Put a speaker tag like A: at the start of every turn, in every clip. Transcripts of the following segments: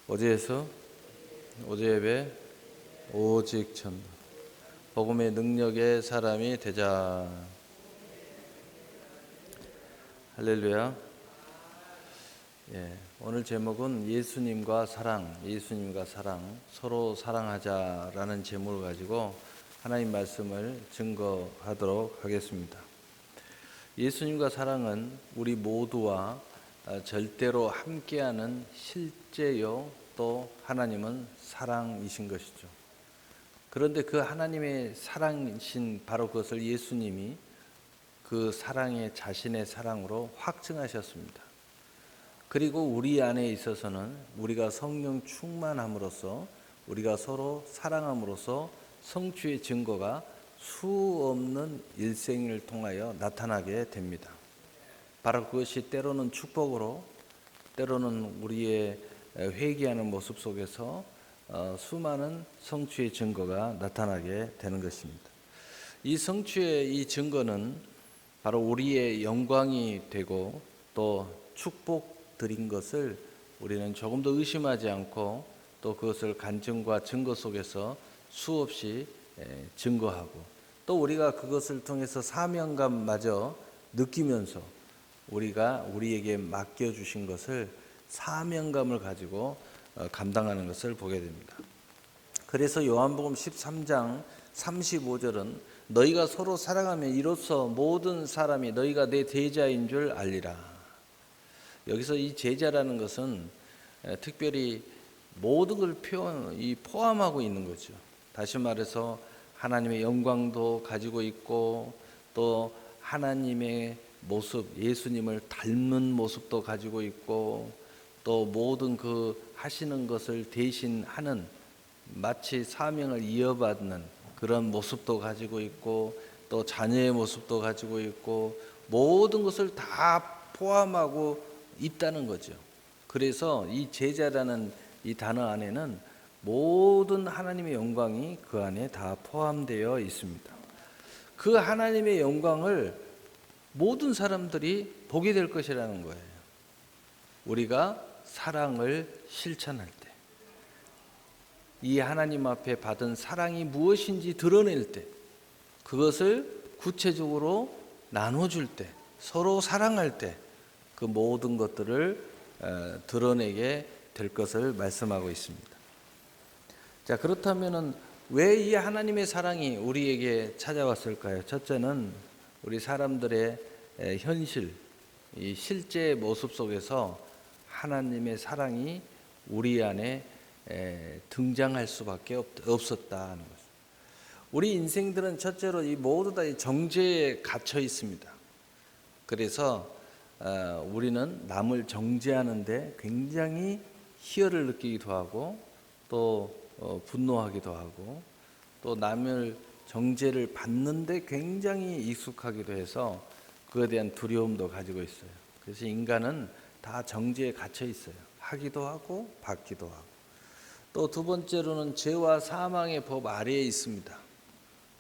A: 어제에서 어제 예배 오직 전도 복음의 능력의 사람이 되자. 할렐루야. 오늘 제목은 예수님과 사랑, 서로 사랑하자라는 제목을 가지고 하나님 말씀을 증거하도록 하겠습니다. 예수님과 사랑은 우리 모두와 절대로 함께하는 실제요, 또 하나님은 사랑이신 것이죠. 그런데 그 하나님의 사랑이신 바로 그것을 예수님이 그 사랑의 자신의 사랑으로 확증하셨습니다. 그리고 우리 안에 있어서는 우리가 성령 충만함으로써 우리가 서로 사랑함으로써 성취의 증거가 수없는 일생을 통하여 나타나게 됩니다. 바로 그것이 때로는 축복으로, 때로는 우리의 회개하는 모습 속에서 수많은 성취의 증거가 나타나게 되는 것입니다. 이 성취의 이 증거는 바로 우리의 영광이 되고 또 축복 드린 것을 우리는 조금 더 의심하지 않고 또 그것을 간증과 증거 속에서 수없이 증거하고 또 우리가 그것을 통해서 사명감마저 느끼면서 우리가 우리에게 맡겨주신 것을 사명감을 가지고 감당하는 것을 보게 됩니다. 그래서 요한복음 13장 35절은 너희가 서로 사랑하면 이로써 모든 사람이 너희가 내 제자인 줄 알리라. 여기서 이 제자라는 것은 특별히 모든 걸 포함하고 있는 거죠. 다시 말해서 하나님의 영광도 가지고 있고 또 하나님의 모습, 예수님을 닮는 모습도 가지고 있고 또 모든 그 하시는 것을 대신하는 마치 사명을 이어받는 그런 모습도 가지고 있고 또 자녀의 모습도 가지고 있고 모든 것을 다 포함하고 있다는 거죠. 그래서 이 제자라는 이 단어 안에는 모든 하나님의 영광이 그 안에 다 포함되어 있습니다. 그 하나님의 영광을 모든 사람들이 보게 될 것이라는 거예요. 우리가 사랑을 실천할 때, 이 하나님 앞에 받은 사랑이 무엇인지 드러낼 때, 그것을 구체적으로 나눠줄 때, 서로 사랑할 때 그 모든 것들을 드러내게 될 것을 말씀하고 있습니다. 자, 그렇다면 왜 이 하나님의 사랑이 우리에게 찾아왔을까요? 첫째는 우리 사람들의 현실, 이 실제 모습 속에서 하나님의 사랑이 우리 안에 등장할 수밖에 없었다는 것입니다. 우리 인생들은 첫째로 이 모두 다 정죄에 갇혀 있습니다. 그래서 우리는 남을 정죄하는데 굉장히 희열을 느끼기도 하고 또 분노하기도 하고 또 남을 정죄를 받는데 굉장히 익숙하기도 해서 그에 대한 두려움도 가지고 있어요. 그래서 인간은 다 정죄에 갇혀 있어요. 하기도 하고 받기도 하고. 또 두 번째로는 죄와 사망의 법 아래에 있습니다.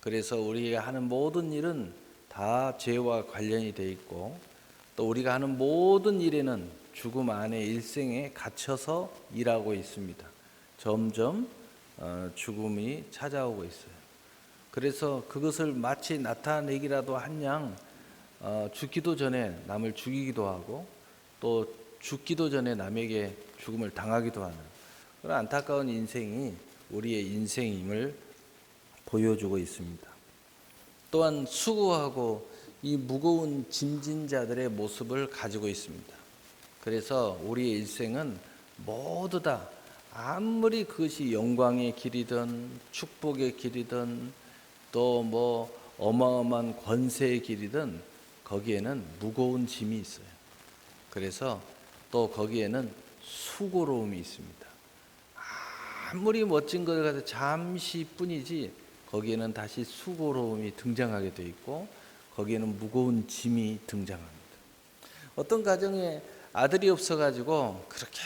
A: 그래서 우리가 하는 모든 일은 다 죄와 관련이 되어 있고 또 우리가 하는 모든 일에는 죽음 안에 일생에 갇혀서 일하고 있습니다. 점점 죽음이 찾아오고 있어요. 그래서 그것을 마치 나타내기라도 한 양 죽기도 전에 남을 죽이기도 하고 또 죽기도 전에 남에게 죽음을 당하기도 하는 그런 안타까운 인생이 우리의 인생임을 보여주고 있습니다. 또한 수고하고 이 무거운 짐진 자들의 모습을 가지고 있습니다. 그래서 우리의 일생은 모두 다 아무리 그것이 영광의 길이든 축복의 길이든 또 뭐 어마어마한 권세의 길이든 거기에는 무거운 짐이 있어요. 그래서 또 거기에는 수고로움이 있습니다. 아무리 멋진 것을 가지고 잠시뿐이지 거기에는 다시 수고로움이 등장하게 돼 있고 거기에는 무거운 짐이 등장합니다. 어떤 가정에 아들이 없어가지고 그렇게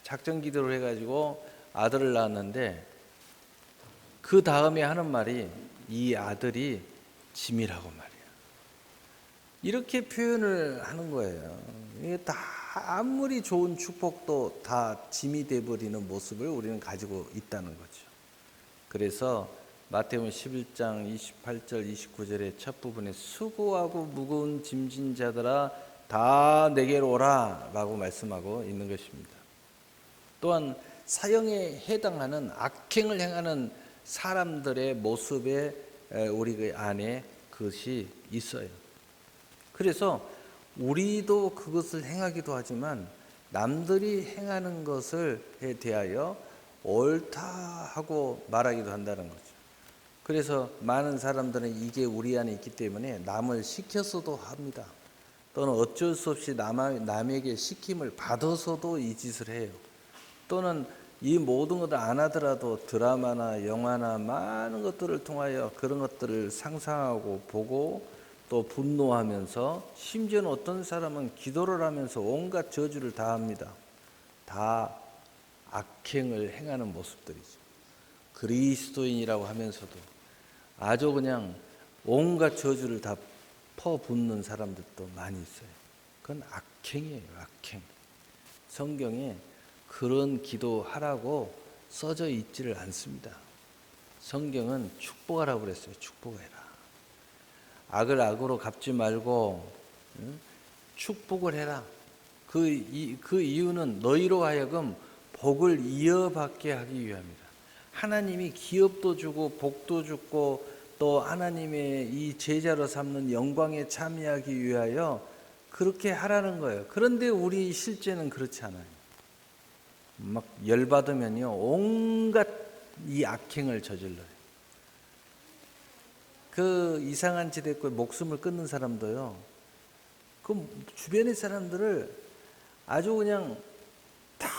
A: 작전 기도를 해가지고 아들을 낳았는데 그 다음에 하는 말이 이 아들이 짐이라고 말이에요. 이렇게 표현을 하는 거예요. 이게 다 아무리 좋은 축복도 다 짐이 돼버리는 모습을 우리는 가지고 있다는 거죠. 그래서 마태복음 11장 28절 29절의 첫 부분에 수고하고 무거운 짐진 자들아 다 내게로 오라 라고 말씀하고 있는 것입니다. 또한 사형에 해당하는 악행을 행하는 사람들의 모습에 우리 안에 그것이 있어요. 그래서 우리도 그것을 행하기도 하지만 남들이 행하는 것을 대하여 옳다 하고 말하기도 한다는 거죠. 그래서 많은 사람들은 이게 우리 안에 있기 때문에 남을 시켜서도 합니다. 또는 어쩔 수 없이 남에게 시킴을 받아서도 이 짓을 해요. 또는 이 모든 것을 안 하더라도 드라마나 영화나 많은 것들을 통하여 그런 것들을 상상하고 보고 또 분노하면서 심지어는 어떤 사람은 기도를 하면서 온갖 저주를 다 합니다. 다 악행을 행하는 모습들이죠. 그리스도인이라고 하면서도 아주 그냥 온갖 저주를 다 퍼붓는 사람들도 많이 있어요. 그건 악행이에요. 악행. 성경에 그런 기도하라고 써져 있지를 않습니다. 성경은 축복하라고 그랬어요. 축복해라. 악을 악으로 갚지 말고 축복을 해라. 그 이유는 너희로 하여금 복을 이어받게 하기 위함이다. 하나님이 기업도 주고 복도 주고 또 하나님의 이 제자로 삼는 영광에 참여하기 위하여 그렇게 하라는 거예요. 그런데 우리 실제는 그렇지 않아요. 막 열받으면요 온갖 이 악행을 저질러요. 그 이상한 짓 했고 목숨을 끊는 사람도요, 그 주변의 사람들을 아주 그냥 다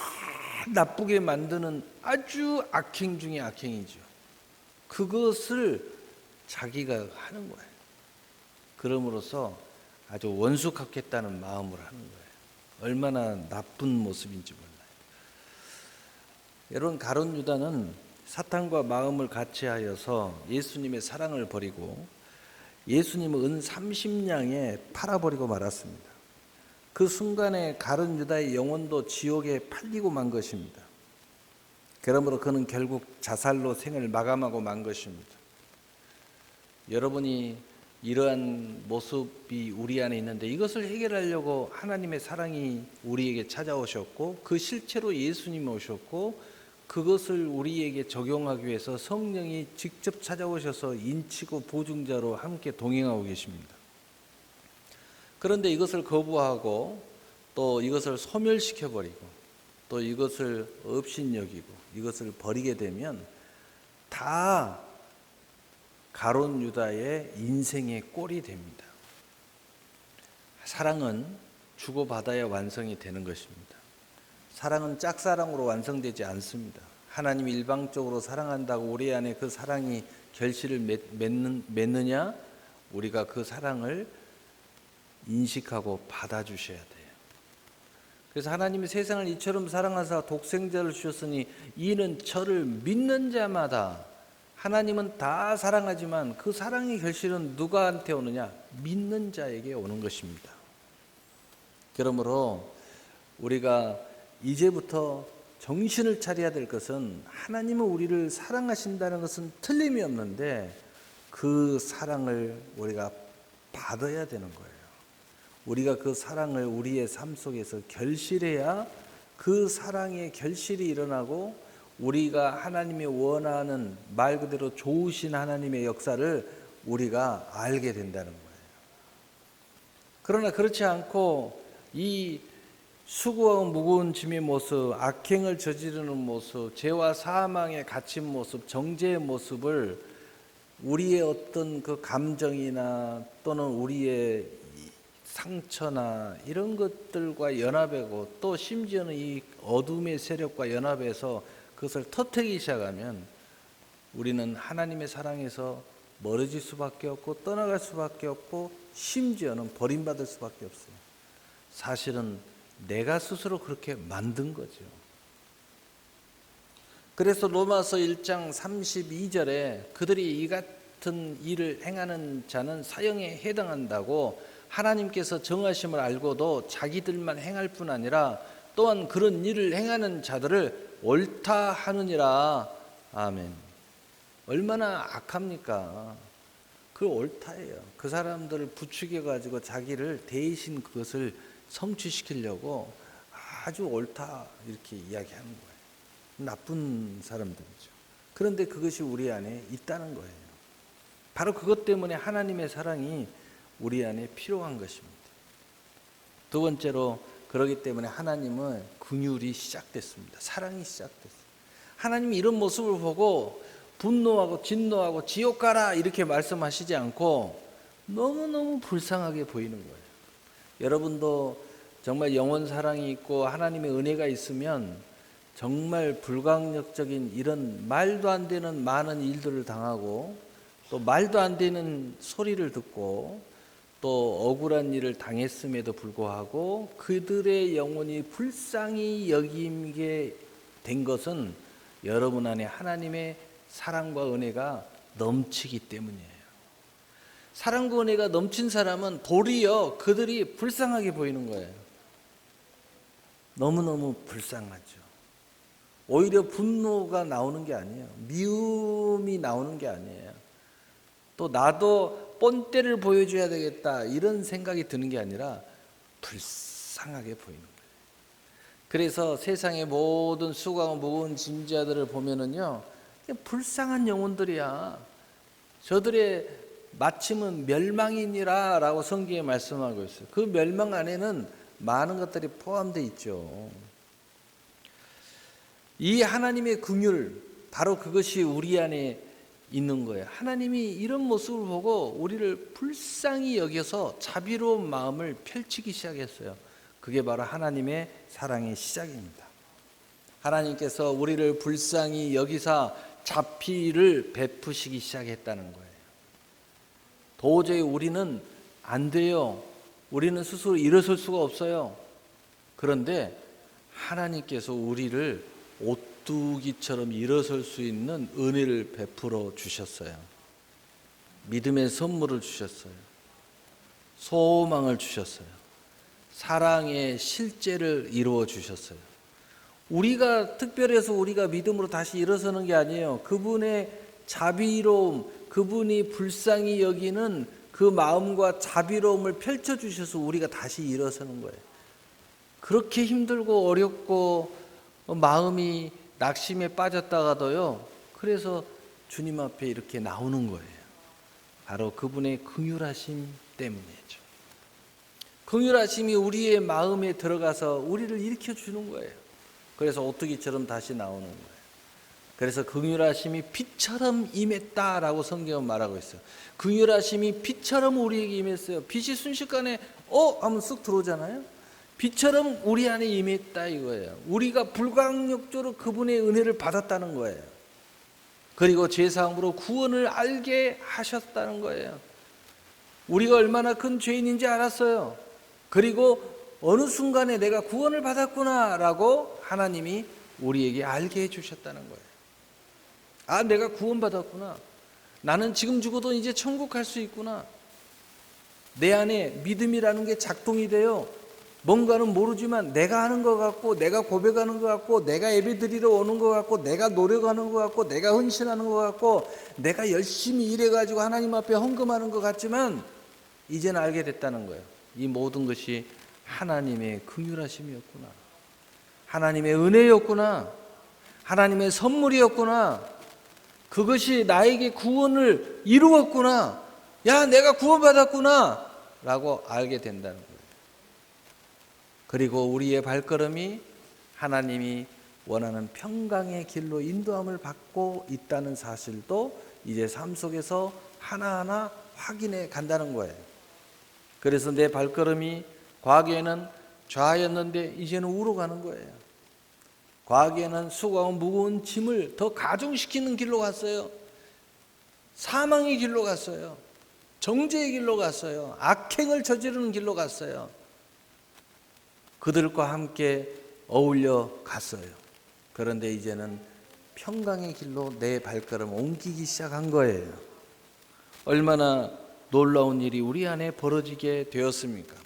A: 나쁘게 만드는 아주 악행 중에 악행이죠. 그것을 자기가 하는 거예요. 그럼으로써 아주 원수 갚겠다는 마음으로 하는 거예요. 얼마나 나쁜 모습인지 몰라요. 여러분, 가룟 유다는 사탄과 마음을 같이하여서 예수님의 사랑을 버리고 예수님을 은 30냥에 팔아버리고 말았습니다. 그 순간에 가룟 유다의 영혼도 지옥에 팔리고 만 것입니다. 그러므로 그는 결국 자살로 생을 마감하고 만 것입니다. 여러분이 이러한 모습이 우리 안에 있는데 이것을 해결하려고 하나님의 사랑이 우리에게 찾아오셨고 그 실체로 예수님이 오셨고 그것을 우리에게 적용하기 위해서 성령이 직접 찾아오셔서 인치고 보증자로 함께 동행하고 계십니다. 그런데 이것을 거부하고 또 이것을 소멸시켜버리고 또 이것을 업신여기고 이것을 버리게 되면 다 가룟 유다의 인생의 꼴이 됩니다. 사랑은 주고받아야 완성이 되는 것입니다. 사랑은 짝사랑으로 완성되지 않습니다. 하나님이 일방적으로 사랑한다고 우리 안에 그 사랑이 결실을 맺느냐? 우리가 그 사랑을 인식하고 받아주셔야 돼요. 그래서 하나님이 세상을 이처럼 사랑하사 독생자를 주셨으니 이는 저를 믿는 자마다, 하나님은 다 사랑하지만 그 사랑의 결실은 누구한테 오느냐? 믿는 자에게 오는 것입니다. 그러므로 우리가 이제부터 정신을 차려야 될 것은 하나님은 우리를 사랑하신다는 것은 틀림이 없는데 그 사랑을 우리가 받아야 되는 거예요. 우리가 그 사랑을 우리의 삶 속에서 결실해야 그 사랑의 결실이 일어나고 우리가 하나님이 원하는 말 그대로 좋으신 하나님의 역사를 우리가 알게 된다는 거예요. 그러나 그렇지 않고 이 수고하고 무거운 짐의 모습, 악행을 저지르는 모습, 죄와 사망에 갇힌 모습, 정죄의 모습을 우리의 어떤 그 감정이나 또는 우리의 상처나 이런 것들과 연합하고 또 심지어는 이 어둠의 세력과 연합해서 그것을 터뜨리기 시작하면 우리는 하나님의 사랑에서 멀어질 수밖에 없고 떠나갈 수밖에 없고 심지어는 버림받을 수밖에 없어요. 사실은 내가 스스로 그렇게 만든 거죠. 그래서 로마서 1장 32절에 그들이 이 같은 일을 행하는 자는 사형에 해당한다고 하나님께서 정하심을 알고도 자기들만 행할 뿐 아니라 또한 그런 일을 행하는 자들을 옳다 하느니라. 아멘. 얼마나 악합니까? 그 옳다예요. 그 사람들을 부추겨 가지고 자기를 대신 그것을 성취시키려고 아주 옳다 이렇게 이야기하는 거예요. 나쁜 사람들이죠. 그런데 그것이 우리 안에 있다는 거예요. 바로 그것 때문에 하나님의 사랑이 우리 안에 필요한 것입니다. 두 번째로, 그러기 때문에 하나님은 긍휼이 시작됐습니다. 사랑이 시작됐어요. 하나님이 이런 모습을 보고 분노하고 진노하고 지옥 가라 이렇게 말씀하시지 않고 너무너무 불쌍하게 보이는 거예요. 여러분도 정말 영원 사랑이 있고 하나님의 은혜가 있으면 정말 불강력적인 이런 말도 안 되는 많은 일들을 당하고 또 말도 안 되는 소리를 듣고 또 억울한 일을 당했음에도 불구하고 그들의 영혼이 불쌍히 여김게 된 것은 여러분 안에 하나님의 사랑과 은혜가 넘치기 때문이에요. 사랑과 은혜가 넘친 사람은 도리어 그들이 불쌍하게 보이는 거예요. 너무너무 불쌍하죠. 오히려 분노가 나오는 게 아니에요. 미움이 나오는 게 아니에요. 또 나도 본때를 보여줘야 되겠다 이런 생각이 드는 게 아니라 불쌍하게 보이는 거예요. 그래서 세상의 모든 수고하고 무거운 짐자들을 보면은요, 불쌍한 영혼들이야. 저들의 마침은 멸망이니라 라고 성경에 말씀하고 있어요. 그 멸망 안에는 많은 것들이 포함되어 있죠. 이 하나님의 긍휼, 바로 그것이 우리 안에 있는 거예요. 하나님이 이런 모습을 보고 우리를 불쌍히 여겨서 자비로운 마음을 펼치기 시작했어요. 그게 바로 하나님의 사랑의 시작입니다. 하나님께서 우리를 불쌍히 여기사 자비를 베푸시기 시작했다는 거예요. 도저히 우리는 안 돼요. 우리는 스스로 일어설 수가 없어요. 그런데 하나님께서 우리를 오뚜기처럼 일어설 수 있는 은혜를 베풀어 주셨어요. 믿음의 선물을 주셨어요. 소망을 주셨어요. 사랑의 실제를 이루어 주셨어요. 우리가 특별해서 우리가 믿음으로 다시 일어서는 게 아니에요. 그분의 자비로움, 그분이 불쌍히 여기는 그 마음과 자비로움을 펼쳐주셔서 우리가 다시 일어서는 거예요. 그렇게 힘들고 어렵고 마음이 낙심에 빠졌다가도요, 그래서 주님 앞에 이렇게 나오는 거예요. 바로 그분의 긍휼하심 때문이죠. 긍휼하심이 우리의 마음에 들어가서 우리를 일으켜주는 거예요. 그래서 오뚜기처럼 다시 나오는 거예요. 그래서 긍휼하심이 빛처럼 임했다라고 성경은 말하고 있어요. 긍휼하심이 빛처럼 우리에게 임했어요. 빛이 순식간에 하면 쑥 들어오잖아요. 빛처럼 우리 안에 임했다 이거예요. 우리가 불강력적으로 그분의 은혜를 받았다는 거예요. 그리고 죄사함으로 구원을 알게 하셨다는 거예요. 우리가 얼마나 큰 죄인인지 알았어요. 그리고 어느 순간에 내가 구원을 받았구나라고 하나님이 우리에게 알게 해주셨다는 거예요. 아, 내가 구원받았구나. 나는 지금 죽어도 이제 천국 갈 수 있구나. 내 안에 믿음이라는 게 작동이 돼요. 뭔가는 모르지만 내가 하는 것 같고, 내가 고백하는 것 같고, 내가 예배드리러 오는 것 같고, 내가 노력하는 것 같고, 내가 헌신하는 것 같고, 내가 열심히 일해가지고 하나님 앞에 헌금하는 것 같지만 이제는 알게 됐다는 거예요. 이 모든 것이 하나님의 긍휼하심이었구나. 하나님의 은혜였구나. 하나님의 선물이었구나. 그것이 나에게 구원을 이루었구나. 야, 내가 구원받았구나 라고 알게 된다는 거예요. 그리고 우리의 발걸음이 하나님이 원하는 평강의 길로 인도함을 받고 있다는 사실도 이제 삶 속에서 하나하나 확인해 간다는 거예요. 그래서 내 발걸음이 과거에는 좌였는데 이제는 우로 가는 거예요. 과거에는 수고하고 무거운 짐을 더 가중시키는 길로 갔어요. 사망의 길로 갔어요. 정죄의 길로 갔어요. 악행을 저지르는 길로 갔어요. 그들과 함께 어울려 갔어요. 그런데 이제는 평강의 길로 내 발걸음을 옮기기 시작한 거예요. 얼마나 놀라운 일이 우리 안에 벌어지게 되었습니까?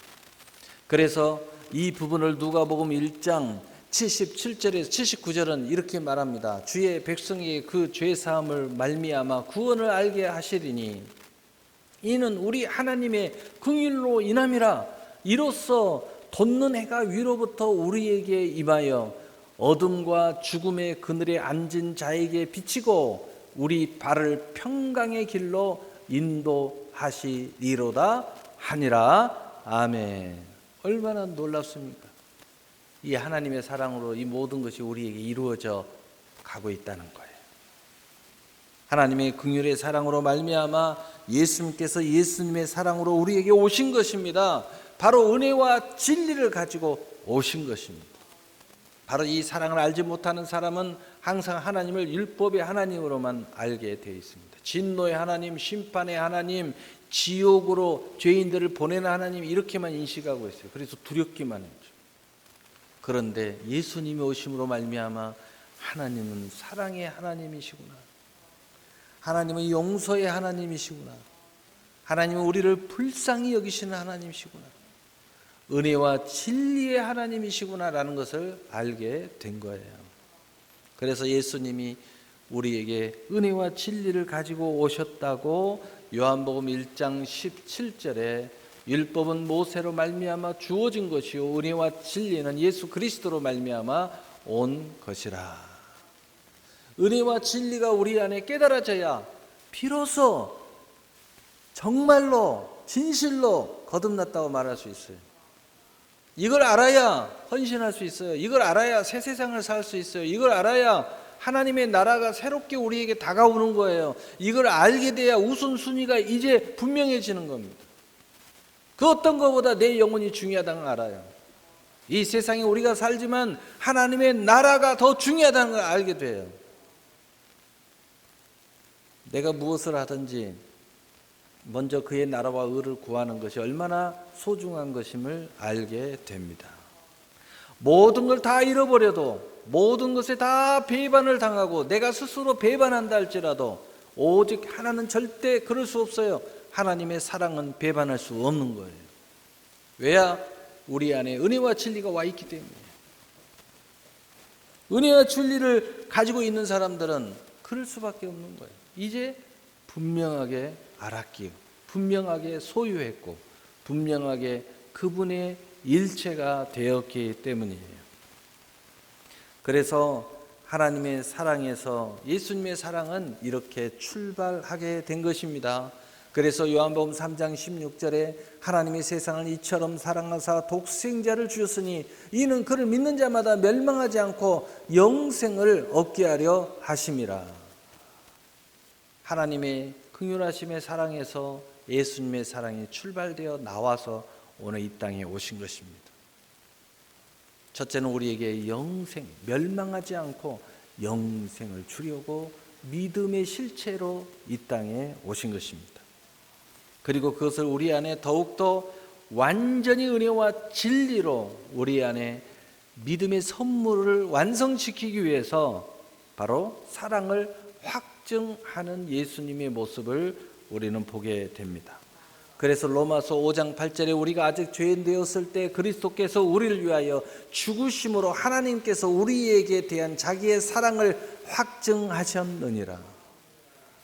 A: 그래서 이 부분을 누가복음 1장 77절에서 79절은 이렇게 말합니다. 주의 백성에게 그 죄 사함을 말미암아 구원을 알게 하시리니 이는 우리 하나님의 긍휼로 인함이라. 이로써 돋는 해가 위로부터 우리에게 임하여 어둠과 죽음의 그늘에 앉은 자에게 비치고 우리 발을 평강의 길로 인도하시리로다 하니라. 아멘. 얼마나 놀랍습니까? 이 하나님의 사랑으로 이 모든 것이 우리에게 이루어져 가고 있다는 거예요. 하나님의 긍휼의 사랑으로 말미암아 예수님께서 예수님의 사랑으로 우리에게 오신 것입니다. 바로 은혜와 진리를 가지고 오신 것입니다. 바로 이 사랑을 알지 못하는 사람은 항상 하나님을 율법의 하나님으로만 알게 되어 있습니다. 진노의 하나님, 심판의 하나님, 지옥으로 죄인들을 보내는 하나님, 이렇게만 인식하고 있어요. 그래서 두렵기만 했죠. 그런데 예수님이 오심으로 말미암아 하나님은 사랑의 하나님이시구나, 하나님은 용서의 하나님이시구나, 하나님은 우리를 불쌍히 여기시는 하나님이시구나, 은혜와 진리의 하나님이시구나라는 것을 알게 된 거예요. 그래서 예수님이 우리에게 은혜와 진리를 가지고 오셨다고 요한복음 1장 17절에 율법은 모세로 말미암아 주어진 것이요 은혜와 진리는 예수 그리스도로 말미암아 온 것이라. 은혜와 진리가 우리 안에 깨달아져야 비로소 정말로 진실로 거듭났다고 말할 수 있어요. 이걸 알아야 헌신할 수 있어요. 이걸 알아야 새 세상을 살 수 있어요. 이걸 알아야 하나님의 나라가 새롭게 우리에게 다가오는 거예요. 이걸 알게 돼야 우선순위가 이제 분명해지는 겁니다. 그 어떤 것보다 내 영혼이 중요하다는 걸 알아요. 이 세상에 우리가 살지만 하나님의 나라가 더 중요하다는 걸 알게 돼요. 내가 무엇을 하든지 먼저 그의 나라와 의를 구하는 것이 얼마나 소중한 것임을 알게 됩니다. 모든 걸 다 잃어버려도, 모든 것에 다 배반을 당하고 내가 스스로 배반한다 할지라도 오직 하나는 절대 그럴 수 없어요. 하나님의 사랑은 배반할 수 없는 거예요. 왜야? 우리 안에 은혜와 진리가 와 있기 때문이에요. 은혜와 진리를 가지고 있는 사람들은 그럴 수밖에 없는 거예요. 이제 분명하게 알았기에, 분명하게 소유했고, 분명하게 그분의 일체가 되었기 때문이에요. 그래서 하나님의 사랑에서 예수님의 사랑은 이렇게 출발하게 된 것입니다. 그래서 요한복음 3장 16절에 하나님이 세상을 이처럼 사랑하사 독생자를 주셨으니 이는 그를 믿는 자마다 멸망하지 않고 영생을 얻게 하려 하심이라. 하나님의 긍휼하심의 사랑에서 예수님의 사랑이 출발되어 나와서 오늘 이 땅에 오신 것입니다. 첫째는 우리에게 영생, 멸망하지 않고 영생을 주려고 믿음의 실체로 이 땅에 오신 것입니다. 그리고 그것을 우리 안에 더욱더 완전히 은혜와 진리로 우리 안에 믿음의 선물을 완성시키기 위해서 바로 사랑을 확증하는 예수님의 모습을 우리는 보게 됩니다. 그래서 로마서 5장 8절에 우리가 아직 죄인 되었을 때 그리스도께서 우리를 위하여 죽으심으로 하나님께서 우리에게 대한 자기의 사랑을 확증하셨느니라.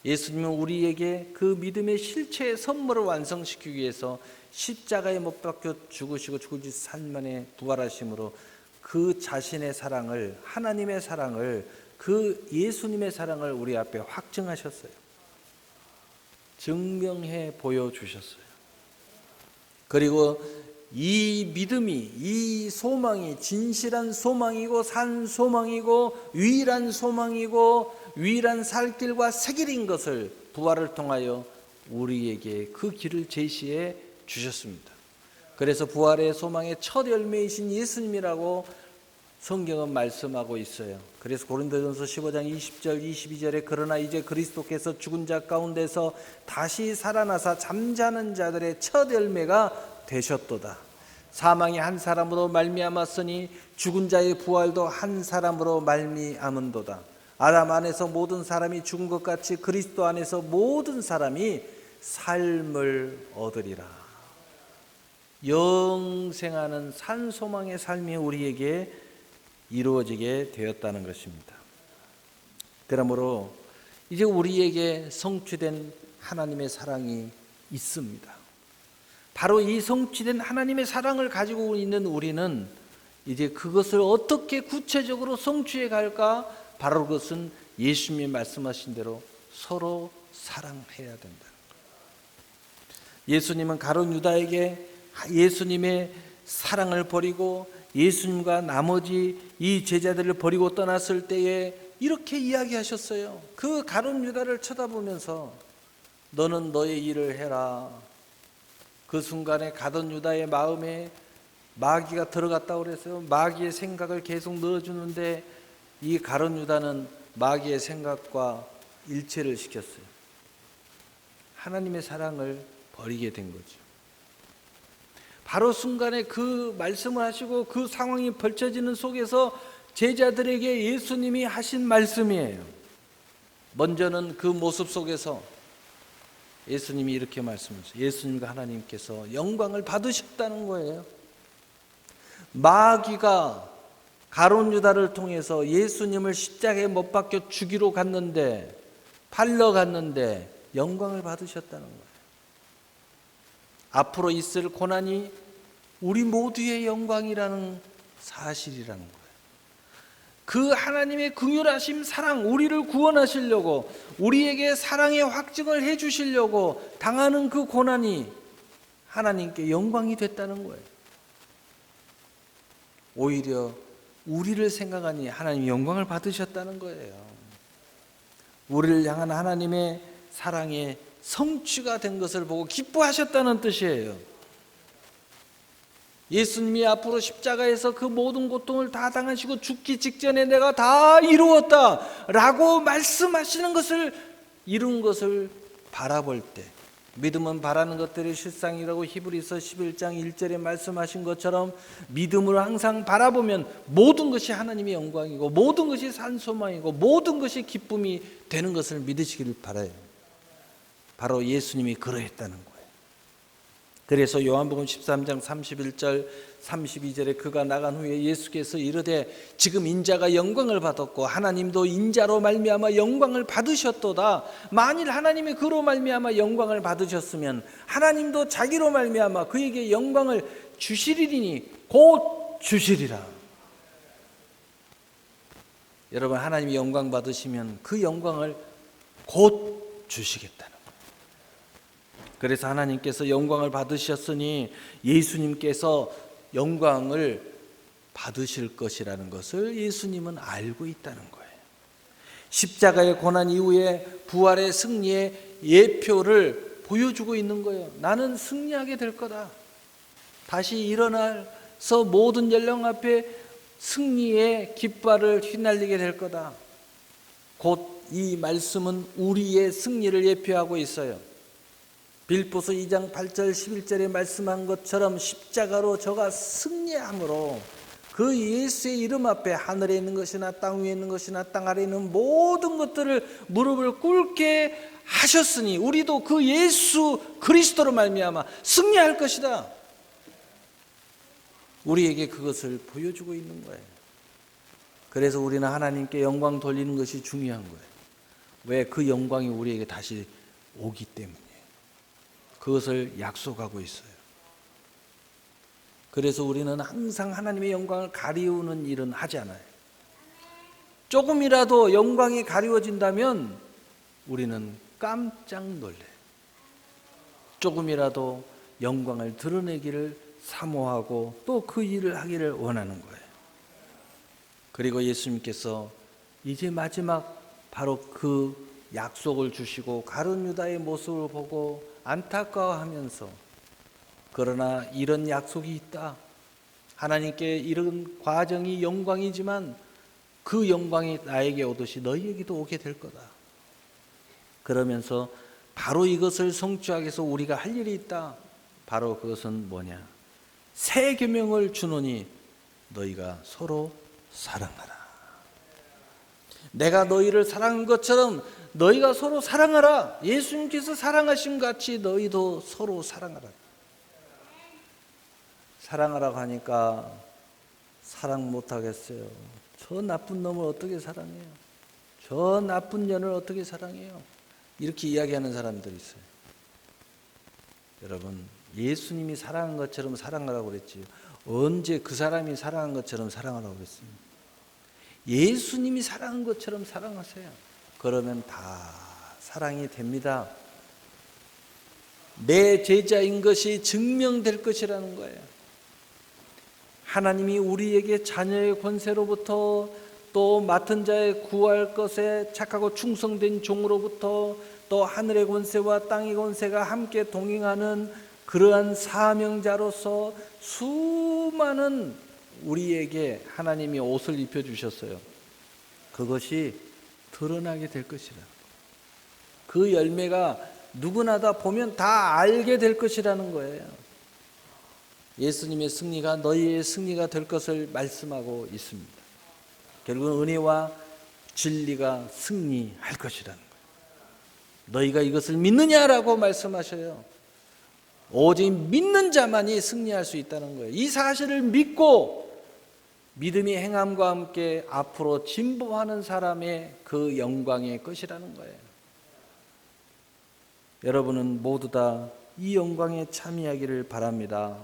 A: 예수님은 우리에게 그 믿음의 실체의 선물을 완성시키기 위해서 십자가에 못 박혀 죽으시고 죽을 지 3일 만에 부활하심으로 그 자신의 사랑을, 하나님의 사랑을, 그 예수님의 사랑을 우리 앞에 확증하셨어요. 증명해 보여주셨어요. 그리고 이 믿음이, 이 소망이 진실한 소망이고 산 소망이고 유일한 소망이고 유일한 살 길과 새 길인 것을 부활을 통하여 우리에게 그 길을 제시해 주셨습니다. 그래서 부활의 소망의 첫 열매이신 예수님이라고 성경은 말씀하고 있어요. 그래서 고린도전서 15장 20절 22절에 그러나 이제 그리스도께서 죽은 자 가운데서 다시 살아나사 잠자는 자들의 첫 열매가 되셨도다. 사망이 한 사람으로 말미암았으니 죽은 자의 부활도 한 사람으로 말미암은도다. 아담 안에서 모든 사람이 죽은 것 같이 그리스도 안에서 모든 사람이 삶을 얻으리라. 영생하는 산소망의 삶이 우리에게 이루어지게 되었다는 것입니다. 그러므로 이제 우리에게 성취된 하나님의 사랑이 있습니다. 바로 이 성취된 하나님의 사랑을 가지고 있는 우리는 이제 그것을 어떻게 구체적으로 성취해 갈까? 바로 그것은 예수님이 말씀하신 대로 서로 사랑해야 된다는 거예요. 예수님은 가룟 유다에게 예수님의 사랑을 버리고 예수님과 나머지 이 제자들을 버리고 떠났을 때에 이렇게 이야기하셨어요. 그 가룟 유다를 쳐다보면서 너는 너의 일을 해라. 그 순간에 가룟 유다의 마음에 마귀가 들어갔다고 그랬어요. 마귀의 생각을 계속 넣어주는데 이 가룟 유다는 마귀의 생각과 일체를 시켰어요. 하나님의 사랑을 버리게 된 거죠. 바로 순간에 그 말씀을 하시고 그 상황이 벌쳐지는 속에서 제자들에게 예수님이 하신 말씀이에요. 먼저는 그 모습 속에서 예수님이 이렇게 말씀하셨어요. 예수님과 하나님께서 영광을 받으셨다는 거예요. 마귀가 가룟 유다를 통해서 예수님을 십자가에 못 박혀 죽이러 갔는데, 팔러 갔는데 영광을 받으셨다는 거예요. 앞으로 있을 고난이 우리 모두의 영광이라는 사실이라는 거예요. 그 하나님의 긍휼하심 사랑, 우리를 구원하시려고 우리에게 사랑의 확증을 해 주시려고 당하는 그 고난이 하나님께 영광이 됐다는 거예요. 오히려 우리를 생각하니 하나님이 영광을 받으셨다는 거예요. 우리를 향한 하나님의 사랑의 성취가 된 것을 보고 기뻐하셨다는 뜻이에요. 예수님이 앞으로 십자가에서 그 모든 고통을 다 당하시고 죽기 직전에 내가 다 이루었다 라고 말씀하시는 것을, 이룬 것을 바라볼 때, 믿음은 바라는 것들의 실상이라고 히브리서 11장 1절에 말씀하신 것처럼 믿음으로 항상 바라보면 모든 것이 하나님의 영광이고 모든 것이 산소망이고 모든 것이 기쁨이 되는 것을 믿으시기를 바라요. 바로 예수님이 그러했다는 거예요. 그래서 요한복음 13장 31절 32절에 그가 나간 후에 예수께서 이르되 지금 인자가 영광을 받았고 하나님도 인자로 말미암아 영광을 받으셨도다. 만일 하나님이 그로 말미암아 영광을 받으셨으면 하나님도 자기로 말미암아 그에게 영광을 주시리니 곧 주시리라. 여러분, 하나님이 영광 받으시면 그 영광을 곧 주시겠다는 거예요. 그래서 하나님께서 영광을 받으셨으니 예수님께서 영광을 받으실 것이라는 것을 예수님은 알고 있다는 거예요. 십자가의 고난 이후에 부활의 승리의 예표를 보여주고 있는 거예요. 나는 승리하게 될 거다. 다시 일어나서 모든 연령 앞에 승리의 깃발을 휘날리게 될 거다. 곧 이 말씀은 우리의 승리를 예표하고 있어요. 빌립보서 2장 8절 11절에 말씀한 것처럼 십자가로 저가 승리함으로 그 예수의 이름 앞에 하늘에 있는 것이나 땅 위에 있는 것이나 땅 아래에 있는 모든 것들을 무릎을 꿇게 하셨으니 우리도 그 예수 그리스도로 말미암아 승리할 것이다. 우리에게 그것을 보여주고 있는 거예요. 그래서 우리는 하나님께 영광 돌리는 것이 중요한 거예요. 왜? 그 영광이 우리에게 다시 오기 때문이에요. 그것을 약속하고 있어요. 그래서 우리는 항상 하나님의 영광을 가리우는 일은 하지 않아요. 조금이라도 영광이 가리워진다면 우리는 깜짝 놀래요. 조금이라도 영광을 드러내기를 사모하고 또 그 일을 하기를 원하는 거예요. 그리고 예수님께서 이제 마지막 바로 그 약속을 주시고 가룟 유다의 모습을 보고 안타까워하면서 그러나 이런 약속이 있다. 하나님께 이런 과정이 영광이지만 그 영광이 나에게 오듯이 너희에게도 오게 될 거다. 그러면서 바로 이것을 성취하기 위해서 우리가 할 일이 있다. 바로 그것은 뭐냐? 새 계명을 주노니 너희가 서로 사랑하라. 내가 너희를 사랑한 것처럼 너희가 서로 사랑하라. 예수님께서 사랑하심 같이 너희도 서로 사랑하라. 사랑하라고 하니까 사랑 못하겠어요. 저 나쁜 놈을 어떻게 사랑해요? 저 나쁜 년을 어떻게 사랑해요? 이렇게 이야기하는 사람들이 있어요. 여러분, 예수님이 사랑한 것처럼 사랑하라고 그랬지요. 언제 그 사람이 사랑한 것처럼 사랑하라고 그랬습니까? 예수님이 사랑한 것처럼 사랑하세요. 그러면 다 사랑이 됩니다. 내 제자인 것이 증명될 것이라는 거예요. 하나님이 우리에게 자녀의 권세로부터 또 맡은 자의 구할 것에 착하고 충성된 종으로부터 또 하늘의 권세와 땅의 권세가 함께 동행하는 그러한 사명자로서 수많은 우리에게 하나님이 옷을 입혀주셨어요. 그것이 드러나게 될 것이라. 그 열매가 누구나 다 보면 다 알게 될 것이라는 거예요. 예수님의 승리가 너희의 승리가 될 것을 말씀하고 있습니다. 결국은 은혜와 진리가 승리할 것이라는 거예요. 너희가 이것을 믿느냐라고 말씀하셔요. 오직 믿는 자만이 승리할 수 있다는 거예요. 이 사실을 믿고 믿음이 행함과 함께 앞으로 진보하는 사람의 그 영광의 것이라는 거예요. 여러분은 모두 다 이 영광에 참여하기를 바랍니다.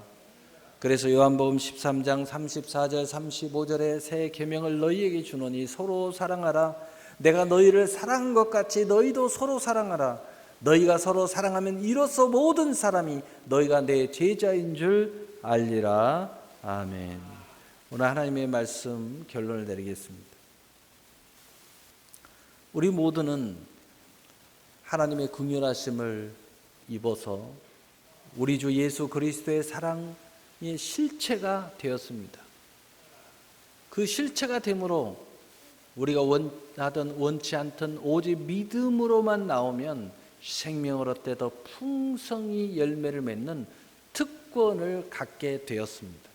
A: 그래서 요한복음 13장 34절 35절에 새 계명을 너희에게 주노니 서로 사랑하라. 내가 너희를 사랑한 것 같이 너희도 서로 사랑하라. 너희가 서로 사랑하면 이로써 모든 사람이 너희가 내 제자인 줄 알리라. 아멘. 오늘 하나님의 말씀 결론을 내리겠습니다. 우리 모두는 하나님의 긍휼하심을 입어서 우리 주 예수 그리스도의 사랑의 실체가 되었습니다. 그 실체가 됨으로 우리가 원하든 원치 않든 오직 믿음으로만 나오면 생명을 얻되 더 풍성히 열매를 맺는 특권을 갖게 되었습니다.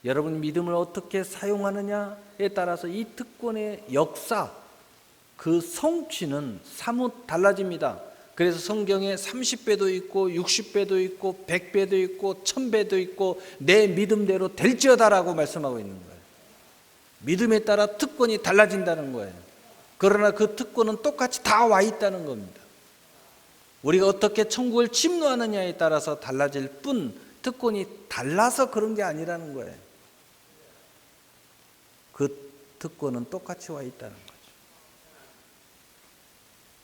A: 여러분 믿음을 어떻게 사용하느냐에 따라서 이 특권의 역사, 그 성취는 사뭇 달라집니다. 그래서 성경에 30배도 있고 60배도 있고 100배도 있고 1000배도 있고 내 믿음대로 될지어다라고 말씀하고 있는 거예요. 믿음에 따라 특권이 달라진다는 거예요. 그러나 그 특권은 똑같이 다 와 있다는 겁니다. 우리가 어떻게 천국을 침노하느냐에 따라서 달라질 뿐 특권이 달라서 그런 게 아니라는 거예요. 그 특권은 똑같이 와 있다는 거예요.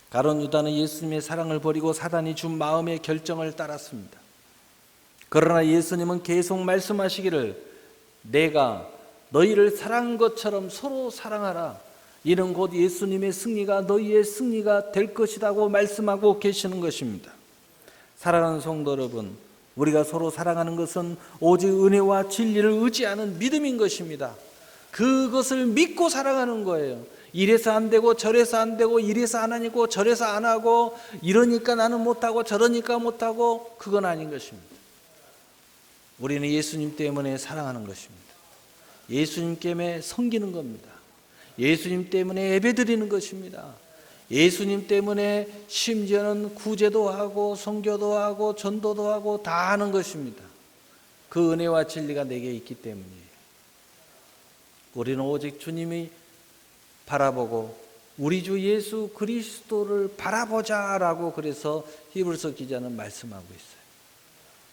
A: 가룟 유다는 예수님의 사랑을 버리고 사단이 준 마음의 결정을 따랐습니다. 그러나 예수님은 계속 말씀하시기를 내가 너희를 사랑한 것처럼 서로 사랑하라. 이는 곧 예수님의 승리가 너희의 승리가 될 것이라고 말씀하고 계시는 것입니다. 사랑하는 성도 여러분, 우리가 서로 사랑하는 것은 오직 은혜와 진리를 의지하는 믿음인 것입니다. 그것을 믿고 사랑하는 거예요. 이래서 안 되고 저래서 안 되고 이래서 안 하고 저래서 안 하고 이러니까 나는 못하고 저러니까 못하고 그건 아닌 것입니다. 우리는 예수님 때문에 사랑하는 것입니다. 예수님 때문에 섬기는 겁니다. 예수님 때문에 예배드리는 것입니다. 예수님 때문에 심지어는 구제도 하고 선교도 하고 전도도 하고 다 하는 것입니다. 그 은혜와 진리가 내게 있기 때문이에요. 우리는 오직 주님이 바라보고 우리 주 예수 그리스도를 바라보자라고 그래서 히브리서 기자는 말씀하고 있어요.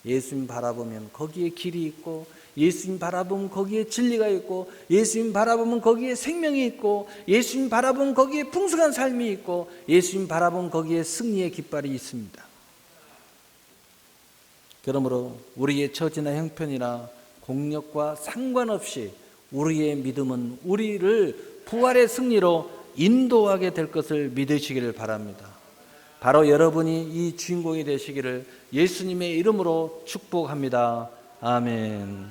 A: 예수님 바라보면 거기에 길이 있고 예수님 바라보면 거기에 진리가 있고 예수님 바라보면 거기에 생명이 있고 예수님 바라보면 거기에 풍성한 삶이 있고 예수님 바라보면 거기에 승리의 깃발이 있습니다. 그러므로 우리의 처지나 형편이나 공력과 상관없이 우리의 믿음은 우리를 부활의 승리로 인도하게 될 것을 믿으시기를 바랍니다. 바로 여러분이 이 주인공이 되시기를 예수님의 이름으로 축복합니다. 아멘.